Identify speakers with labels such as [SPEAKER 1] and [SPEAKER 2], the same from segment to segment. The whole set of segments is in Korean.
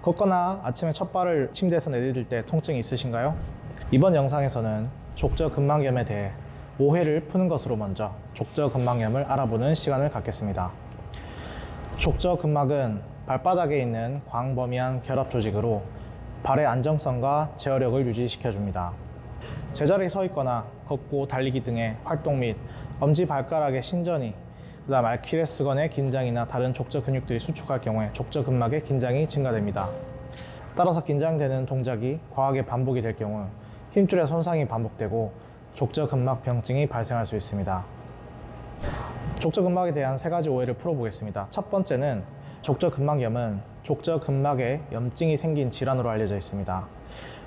[SPEAKER 1] 걷거나 아침에 첫 발을 침대에서 내디딜 때 통증이 있으신가요? 이번 영상에서는 족저근막염에 대해 오해를 푸는 것으로 먼저 족저근막염을 알아보는 시간을 갖겠습니다. 족저근막은 발바닥에 있는 광범위한 결합 조직으로 발의 안정성과 제어력을 유지시켜줍니다. 제자리에 서 있거나 걷고 달리기 등의 활동 및 엄지발가락의 신전이 그다음 아킬레스건의 긴장이나 다른 족저 근육들이 수축할 경우에 족저근막의 긴장이 증가됩니다. 따라서 긴장되는 동작이 과하게 반복이 될 경우 힘줄의 손상이 반복되고 족저근막병증이 발생할 수 있습니다. 족저근막에 대한 3가지 오해를 풀어보겠습니다. 첫 번째는 족저근막염은 족저근막에 염증이 생긴 질환으로 알려져 있습니다.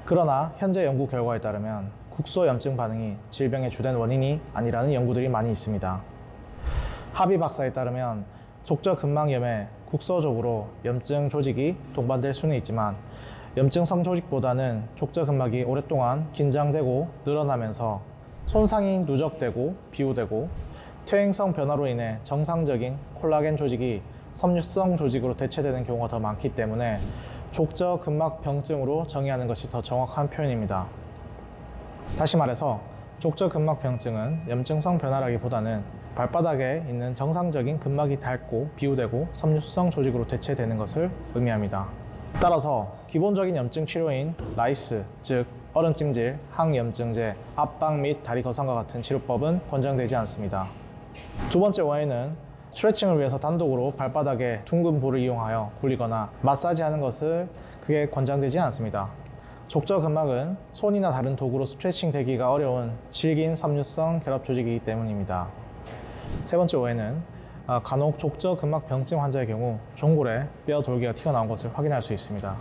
[SPEAKER 1] 그러나 현재 연구 결과에 따르면 국소염증 반응이 질병의 주된 원인이 아니라는 연구들이 많이 있습니다. 하비 박사에 따르면 족저근막염에 국소적으로 염증 조직이 동반될 수는 있지만 염증성 조직보다는 족저근막이 오랫동안 긴장되고 늘어나면서 손상이 누적되고 비우되고 퇴행성 변화로 인해 정상적인 콜라겐 조직이 섬유성 조직으로 대체되는 경우가 더 많기 때문에 족저근막병증으로 정의하는 것이 더 정확한 표현입니다. 다시 말해서 족저근막병증은 염증성 변화라기보다는 발바닥에 있는 정상적인 근막이 닳고 비우되고 섬유성 조직으로 대체되는 것을 의미합니다. 따라서 기본적인 염증 치료인 라이스, 즉 얼음찜질, 항염증제, 압박 및 다리 거상과 같은 치료법은 권장되지 않습니다. 두 번째 오해는 스트레칭을 위해서 단독으로 발바닥에 둥근 볼을 이용하여 굴리거나 마사지하는 것을 그게 권장되지 않습니다. 족저근막은 손이나 다른 도구로 스트레칭 되기가 어려운 질긴 섬유성 결합 조직이기 때문입니다. 세 번째 오해는 간혹 족저근막병증 환자의 경우 종골에 뼈 돌기가 튀어나온 것을 확인할 수 있습니다.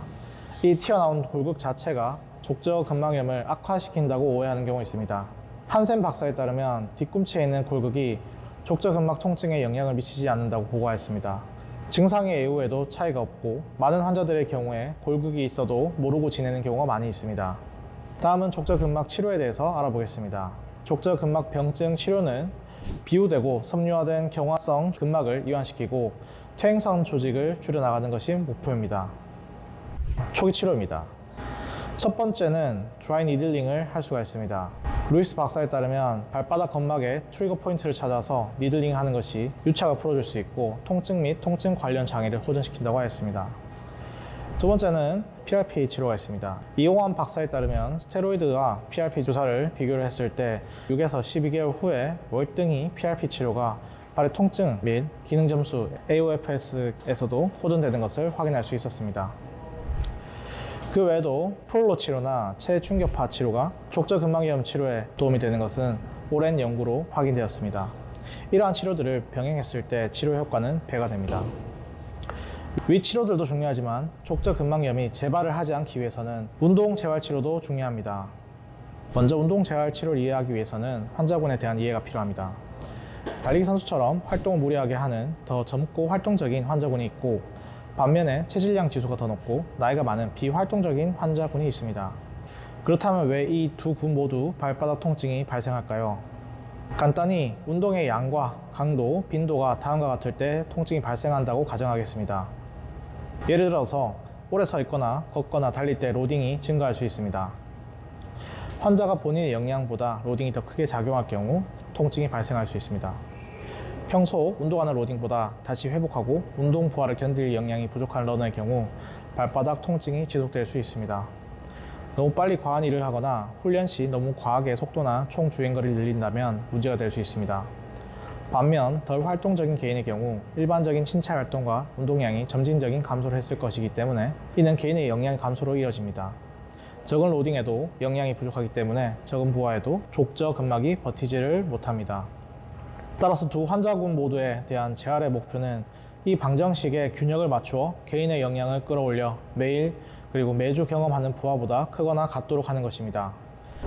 [SPEAKER 1] 이 튀어나온 골격 자체가 족저근막염을 악화시킨다고 오해하는 경우가 있습니다. 한센 박사에 따르면 뒤꿈치에 있는 골격이 족저근막 통증에 영향을 미치지 않는다고 보고하였습니다. 증상의 예후에도 차이가 없고 많은 환자들의 경우에 골격이 있어도 모르고 지내는 경우가 많이 있습니다. 다음은 족저근막 치료에 대해서 알아보겠습니다. 족저근막병증 치료는 비우되고 섬유화된 경화성 근막을 이완시키고 퇴행성 조직을 줄여나가는 것이 목표입니다. 초기 치료입니다. 첫 번째는 드라이 니들링을 할 수가 있습니다. 루이스 박사에 따르면 발바닥 근막의 트리거 포인트를 찾아서 니들링 하는 것이 유착을 풀어줄 수 있고 통증 및 통증 관련 장애를 호전시킨다고 하였습니다. 두 번째는 PRP 치료가 있습니다. 이용환 박사에 따르면 스테로이드와 PRP 주사를 비교를 했을 때 6에서 12개월 후에 월등히 PRP 치료가 발의 통증 및 기능 점수 AOFS에서도 호전되는 것을 확인할 수 있었습니다. 그 외에도 프롤로 치료나 체충격파 치료가 족저근막염 치료에 도움이 되는 것은 오랜 연구로 확인되었습니다. 이러한 치료들을 병행했을 때 치료 효과는 배가 됩니다. 위 치료들도 중요하지만 족저근막염이 재발을 하지 않기 위해서는 운동 재활 치료도 중요합니다. 먼저 운동 재활 치료를 이해하기 위해서는 환자군에 대한 이해가 필요합니다. 달리기 선수처럼 활동을 무리하게 하는 더 젊고 활동적인 환자군이 있고 반면에 체질량 지수가 더 높고 나이가 많은 비활동적인 환자군이 있습니다. 그렇다면 왜 이 두 군 모두 발바닥 통증이 발생할까요? 간단히 운동의 양과 강도, 빈도가 다음과 같을 때 통증이 발생한다고 가정하겠습니다. 예를 들어서 오래 서 있거나 걷거나 달릴 때 로딩이 증가할 수 있습니다. 환자가 본인의 역량보다 로딩이 더 크게 작용할 경우 통증이 발생할 수 있습니다. 평소 운동하는 로딩보다 다시 회복하고 운동 부하를 견딜 역량이 부족한 러너의 경우 발바닥 통증이 지속될 수 있습니다. 너무 빨리 과한 일을 하거나 훈련 시 너무 과하게 속도나 총 주행거리를 늘린다면 문제가 될 수 있습니다. 반면 덜 활동적인 개인의 경우 일반적인 신체 활동과 운동량이 점진적인 감소를 했을 것이기 때문에 이는 개인의 역량 감소로 이어집니다. 적은 로딩에도 역량이 부족하기 때문에 적은 부하에도 족저근막이 버티지를 못합니다. 따라서 두 환자군 모두에 대한 재활의 목표는 이 방정식에 균형을 맞추어 개인의 역량을 끌어올려 매일 그리고 매주 경험하는 부하보다 크거나 같도록 하는 것입니다.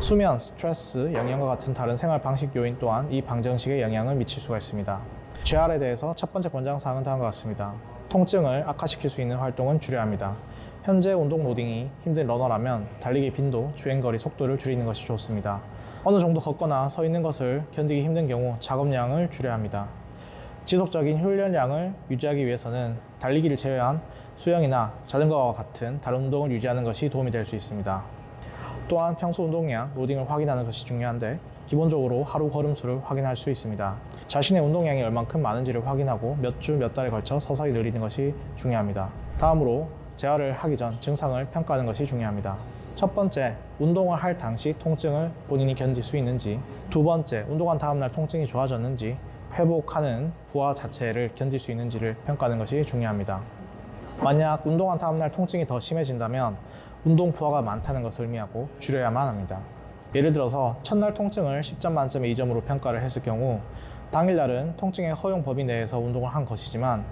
[SPEAKER 1] 수면, 스트레스, 영양과 같은 다른 생활 방식 요인 또한 이 방정식에 영향을 미칠 수가 있습니다. 재활에 대해서 첫 번째 권장사항은 다음과 같습니다. 통증을 악화시킬 수 있는 활동은 줄여야 합니다. 현재 운동 로딩이 힘든 러너라면 달리기 빈도, 주행거리, 속도를 줄이는 것이 좋습니다. 어느 정도 걷거나 서 있는 것을 견디기 힘든 경우 작업량을 줄여야 합니다. 지속적인 훈련량을 유지하기 위해서는 달리기를 제외한 수영이나 자전거와 같은 다른 운동을 유지하는 것이 도움이 될 수 있습니다. 또한 평소 운동량, 로딩을 확인하는 것이 중요한데 기본적으로 하루 걸음수를 확인할 수 있습니다. 자신의 운동량이 얼만큼 많은지를 확인하고 몇 주, 몇 달에 걸쳐 서서히 늘리는 것이 중요합니다. 다음으로 재활을 하기 전 증상을 평가하는 것이 중요합니다. 첫 번째, 운동을 할 당시 통증을 본인이 견딜 수 있는지, 두 번째, 운동한 다음날 통증이 좋아졌는지, 회복하는 부하 자체를 견딜 수 있는지를 평가하는 것이 중요합니다. 만약 운동한 다음날 통증이 더 심해진다면 운동 부하가 많다는 것을 의미하고 줄여야만 합니다. 예를 들어서 첫날 통증을 10점 만점에 2점으로 평가를 했을 경우 당일날은 통증의 허용 범위 내에서 운동을 한 것이지만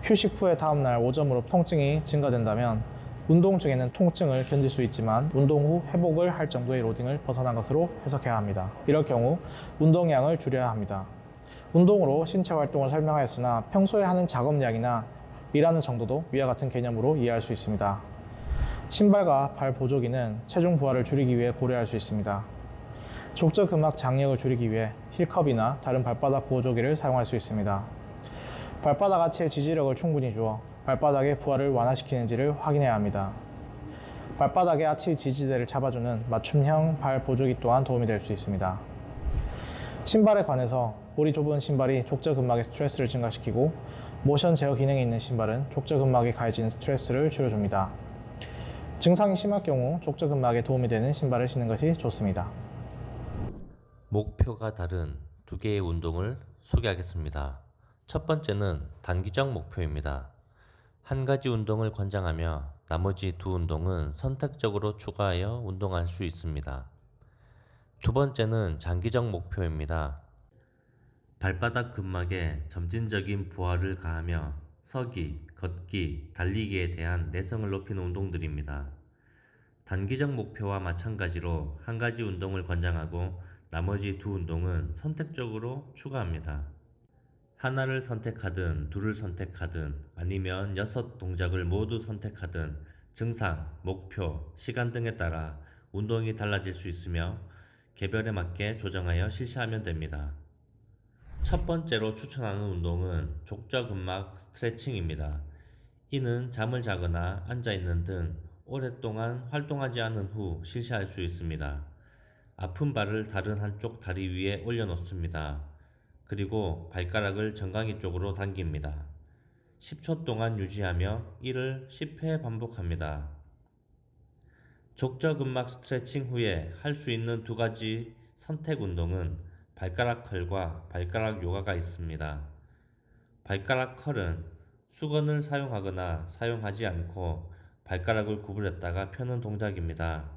[SPEAKER 1] 휴식 후에 다음날 5점으로 통증이 증가된다면 운동 중에는 통증을 견딜 수 있지만 운동 후 회복을 할 정도의 로딩을 벗어난 것으로 해석해야 합니다. 이럴 경우 운동량을 줄여야 합니다. 운동으로 신체 활동을 설명하였으나 평소에 하는 작업량이나 일하는 정도도 위와 같은 개념으로 이해할 수 있습니다. 신발과 발 보조기는 체중 부하를 줄이기 위해 고려할 수 있습니다. 족저근막 장력을 줄이기 위해 힐컵이나 다른 발바닥 보조기를 사용할 수 있습니다. 발바닥 하체의 지지력을 충분히 주어 발바닥의 부하를 완화시키는지를 확인해야 합니다. 발바닥의 하체 지지대를 잡아주는 맞춤형 발 보조기 또한 도움이 될 수 있습니다. 신발에 관해서 볼이 좁은 신발이 족저근막의 스트레스를 증가시키고 모션 제어 기능이 있는 신발은 족저근막에 가해진 스트레스를 줄여줍니다. 증상이 심할 경우 족저근막에 도움이 되는 신발을 신는 것이 좋습니다.
[SPEAKER 2] 목표가 다른 두 개의 운동을 소개하겠습니다. 첫 번째는 단기적 목표입니다. 한 가지 운동을 권장하며 나머지 두 운동은 선택적으로 추가하여 운동할 수 있습니다. 두 번째는 장기적 목표입니다. 발바닥 근막에 점진적인 부하를 가하며 서기, 걷기, 달리기에 대한 내성을 높이는 운동들입니다. 단기적 목표와 마찬가지로 한 가지 운동을 권장하고 나머지 두 운동은 선택적으로 추가합니다. 하나를 선택하든 둘을 선택하든 아니면 6 동작을 모두 선택하든 증상, 목표, 시간 등에 따라 운동이 달라질 수 있으며 개별에 맞게 조정하여 실시하면 됩니다. 첫 번째로 추천하는 운동은 족저근막 스트레칭입니다. 이는 잠을 자거나 앉아있는 등 오랫동안 활동하지 않은 후 실시할 수 있습니다. 아픈 발을 다른 한쪽 다리 위에 올려놓습니다. 그리고 발가락을 정강이 쪽으로 당깁니다. 10초 동안 유지하며 이를 10회 반복합니다. 족저근막 스트레칭 후에 할 수 있는 두 가지 선택 운동은 발가락 컬과 발가락 요가가 있습니다. 발가락 컬은 수건을 사용하거나 사용하지 않고 발가락을 구부렸다가 펴는 동작입니다.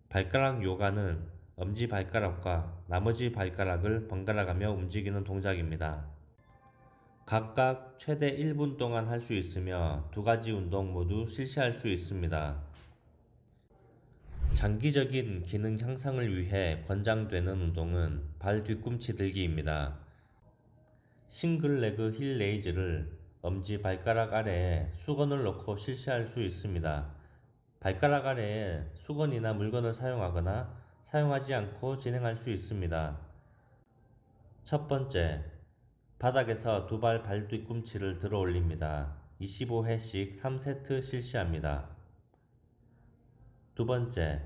[SPEAKER 2] 발가락 요가는 엄지발가락과 나머지 발가락을 번갈아가며 움직이는 동작입니다. 각각 최대 1분 동안 할 수 있으며 두 가지 운동 모두 실시할 수 있습니다. 장기적인 기능 향상을 위해 권장되는 운동은 발 뒤꿈치 들기입니다. 싱글레그 힐 레이즈를 엄지 발가락 아래에 수건을 넣고 실시할 수 있습니다. 발가락 아래에 수건이나 물건을 사용하거나 사용하지 않고 진행할 수 있습니다. 첫 번째, 바닥에서 두 발 발 뒤꿈치를 들어 올립니다. 25회씩 3세트 실시합니다. 두 번째,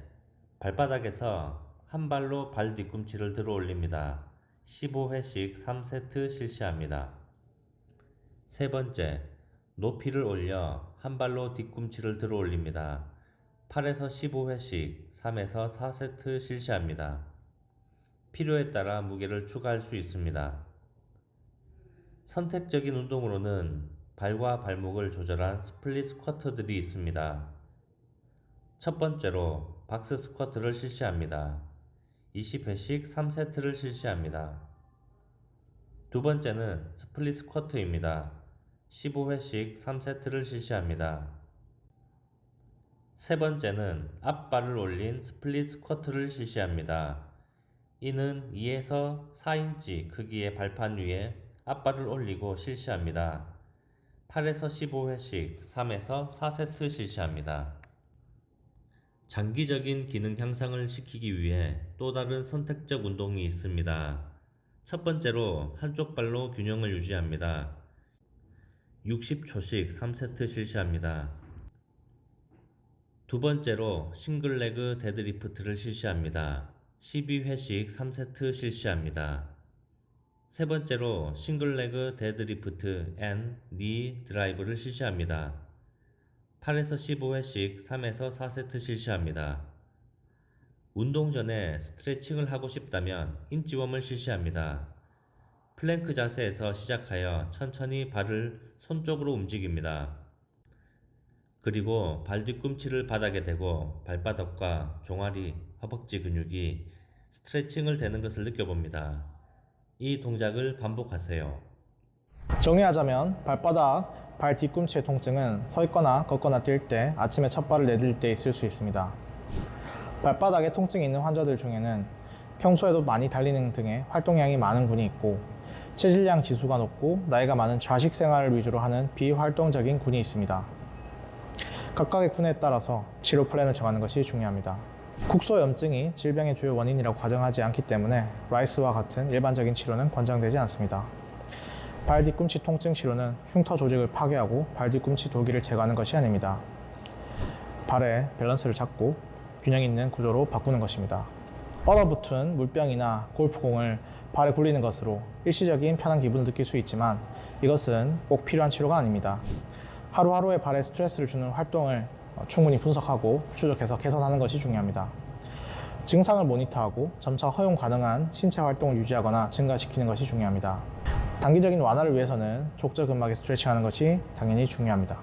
[SPEAKER 2] 발바닥에서 한 발로 발 뒤꿈치를 들어 올립니다. 15회씩 3세트 실시합니다. 세 번째, 높이를 올려 한 발로 뒤꿈치를 들어 올립니다. 8에서 15회씩 3에서 4세트 실시합니다. 필요에 따라 무게를 추가할 수 있습니다. 선택적인 운동으로는 발과 발목을 조절한 스플릿 스쿼트들이 있습니다. 첫 번째로 박스 스쿼트를 실시합니다. 20회씩 3세트를 실시합니다. 두 번째는 스플릿 스쿼트입니다. 15회씩 3세트를 실시합니다. 세 번째는 앞발을 올린 스플릿 스쿼트를 실시합니다. 이는 2에서 4인치 크기의 발판 위에 앞발을 올리고 실시합니다. 8에서 15회씩 3에서 4세트 실시합니다. 장기적인 기능 향상을 시키기 위해 또 다른 선택적 운동이 있습니다. 첫 번째로 한쪽 발로 균형을 유지합니다. 60초씩 3세트 실시합니다. 두 번째로 싱글레그 데드리프트를 실시합니다. 12회씩 3세트 실시합니다. 세 번째로 싱글레그 데드리프트 앤 니 드라이브를 실시합니다. 8에서 15회씩 3에서 4세트 실시합니다. 운동 전에 스트레칭을 하고 싶다면 인치웜을 실시합니다. 플랭크 자세에서 시작하여 천천히 발을 손 쪽으로 움직입니다. 그리고 발 뒤꿈치를 바닥에 대고 발바닥과 종아리, 허벅지 근육이 스트레칭을 되는 것을 느껴봅니다. 이 동작을 반복하세요.
[SPEAKER 1] 정리하자면 발바닥, 발 뒤꿈치의 통증은 서 있거나 걷거나 뛸 때, 아침에 첫 발을 내딜 때 있을 수 있습니다. 발바닥에 통증이 있는 환자들 중에는 평소에도 많이 달리는 등의 활동량이 많은 군이 있고, 체질량 지수가 높고 나이가 많은 좌식 생활을 위주로 하는 비활동적인 군이 있습니다. 각각의 군에 따라서 치료 플랜을 정하는 것이 중요합니다. 국소염증이 질병의 주요 원인이라고 가정하지 않기 때문에 라이스와 같은 일반적인 치료는 권장되지 않습니다. 발 뒤꿈치 통증 치료는 흉터 조직을 파괴하고 발 뒤꿈치 돌기를 제거하는 것이 아닙니다. 발의 밸런스를 잡고 균형 있는 구조로 바꾸는 것입니다. 얼어붙은 물병이나 골프공을 발에 굴리는 것으로 일시적인 편한 기분을 느낄 수 있지만 이것은 꼭 필요한 치료가 아닙니다. 하루하루의 발에 스트레스를 주는 활동을 충분히 분석하고 추적해서 개선하는 것이 중요합니다. 증상을 모니터하고 점차 허용 가능한 신체 활동을 유지하거나 증가시키는 것이 중요합니다. 단기적인 완화를 위해서는 족저근막에 스트레칭하는 것이 당연히 중요합니다.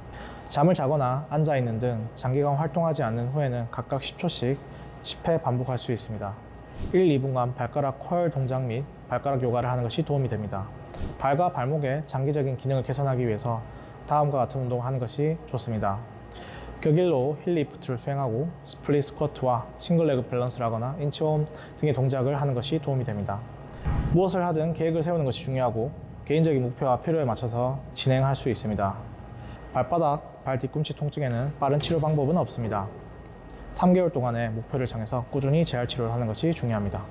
[SPEAKER 1] 잠을 자거나 앉아있는 등 장기간 활동하지 않는 후에는 각각 10초씩 10회 반복할 수 있습니다. 1, 2분간 발가락 커열 동작 및 발가락 요가를 하는 것이 도움이 됩니다. 발과 발목의 장기적인 기능을 개선하기 위해서 다음과 같은 운동을 하는 것이 좋습니다. 격일로 힐리프트를 수행하고 스플릿 스쿼트와 싱글레그 밸런스를 하거나 인치웜 등의 동작을 하는 것이 도움이 됩니다. 무엇을 하든 계획을 세우는 것이 중요하고 개인적인 목표와 필요에 맞춰서 진행할 수 있습니다. 발바닥, 발 뒤꿈치 통증에는 빠른 치료 방법은 없습니다. 3개월 동안의 목표를 정해서 꾸준히 재활 치료를 하는 것이 중요합니다.